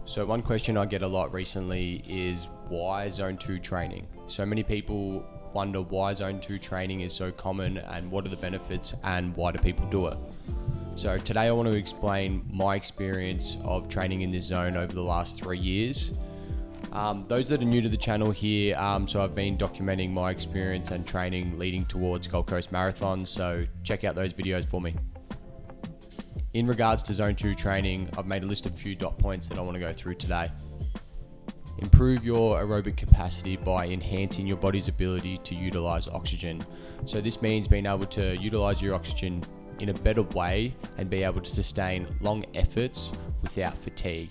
So one question I get a lot recently is why Zone 2 training? So many people wonder why Zone 2 training is so common and what are the benefits and why do people do it? So today I want to explain my experience of training in this zone over the last 3 years. Those that are new to the channel here, so I've been documenting my experience and training leading towards Gold Coast Marathon, so check out those videos for me. In regards to Zone 2 training, I've made a list of a few dot points that I want to go through today. Improve your aerobic capacity by enhancing your body's ability to utilize oxygen. So this means being able to utilize your oxygen in a better way and be able to sustain long efforts without fatigue.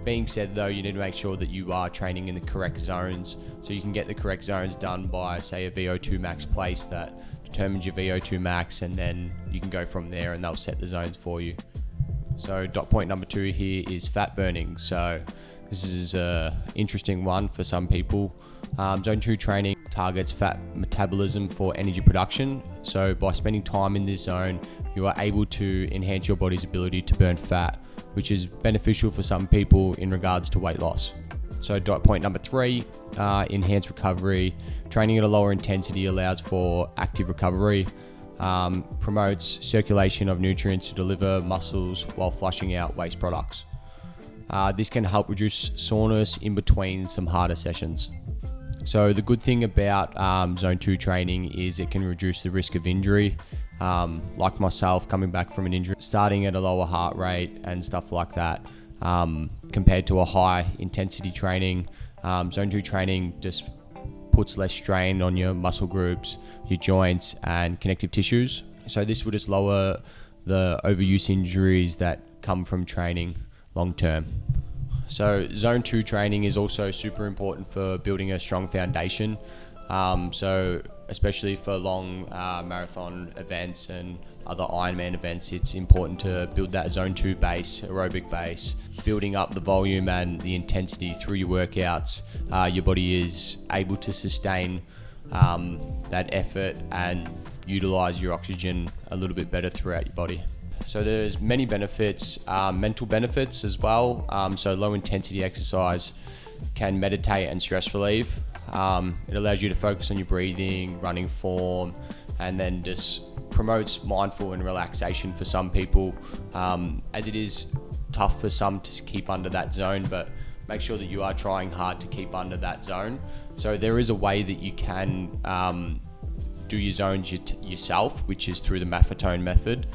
Being said though, you need to make sure that you are training in the correct zones, so you can get the correct zones done by, say, a VO2 max place that determines your VO2 max, and then you can go from there and they'll set the zones for you. So dot point number 2 here is fat burning. So this is an interesting one for some people. Zone 2 training targets fat metabolism for energy production. So by spending time in this zone, you are able to enhance your body's ability to burn fat, which is beneficial for some people in regards to weight loss. So dot point number 3, enhanced recovery. Training at a lower intensity allows for active recovery, promotes circulation of nutrients to deliver muscles while flushing out waste products. This can help reduce soreness in between some harder sessions. So the good thing about Zone 2 training is it can reduce the risk of injury. Like myself, coming back from an injury, starting at a lower heart rate and stuff like that, compared to a high intensity training. Zone 2 training just puts less strain on your muscle groups, your joints and connective tissues. So this will just lower the overuse injuries that come from training long term. So Zone 2 training is also super important for building a strong foundation. So especially for long marathon events and other Ironman events, it's important to build that Zone 2 base, aerobic base, building up the volume and the intensity through your workouts. Your body is able to sustain that effort and utilize your oxygen a little bit better throughout your body. So there's many benefits, mental benefits as well. So low intensity exercise can meditate and stress relieve. It allows you to focus on your breathing, running form, and then just promotes mindful and relaxation for some people, as it is tough for some to keep under that zone, but make sure that you are trying hard to keep under that zone. So there is a way that you can do your zones yourself, which is through the Maffetone method.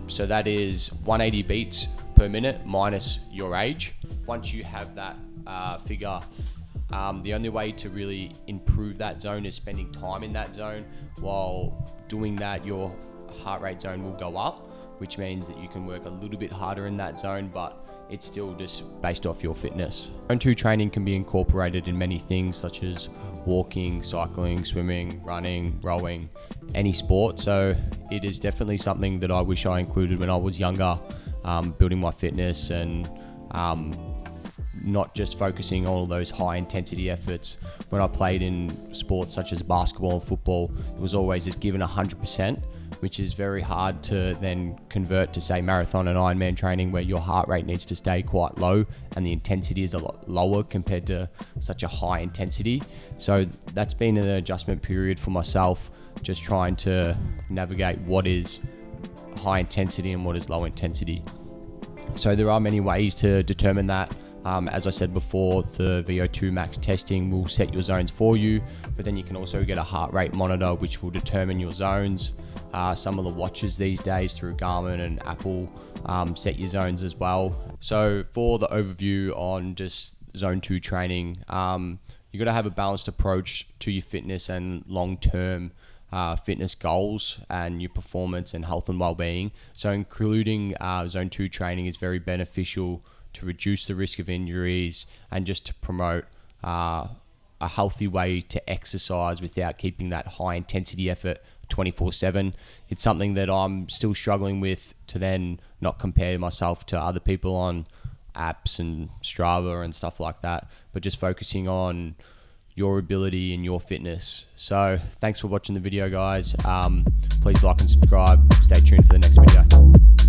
So that is 180 beats per minute minus your age. Once you have that figure, the only way to really improve that zone is spending time in that zone. While doing that, your heart rate zone will go up, which means that you can work a little bit harder in that zone, but it's still just based off your fitness. Zone 2 training can be incorporated in many things such as walking, cycling, swimming, running, rowing, any sport. So it is definitely something that I wish I included when I was younger, building my fitness and not just focusing on all those high intensity efforts. When I played in sports such as basketball and football, it was always just given 100%, which is very hard to then convert to, say, marathon and Ironman training, where your heart rate needs to stay quite low and the intensity is a lot lower compared to such a high intensity. So that's been an adjustment period for myself, just trying to navigate what is high intensity and what is low intensity. So there are many ways to determine that. As I said before, the VO2 max testing will set your zones for you, but then you can also get a heart rate monitor which will determine your zones. Some of the watches these days through Garmin and Apple set your zones as well. So for the overview on just Zone 2 training, you got to have a balanced approach to your fitness and long-term fitness goals and your performance and health and well-being. So including Zone 2 training is very beneficial to reduce the risk of injuries and just to promote a healthy way to exercise without keeping that high intensity effort 24/7. It's something that I'm still struggling with, to then not compare myself to other people on apps and Strava and stuff like that, but just focusing on your ability and your fitness. So thanks for watching the video, guys. Please like and subscribe. Stay tuned for the next video.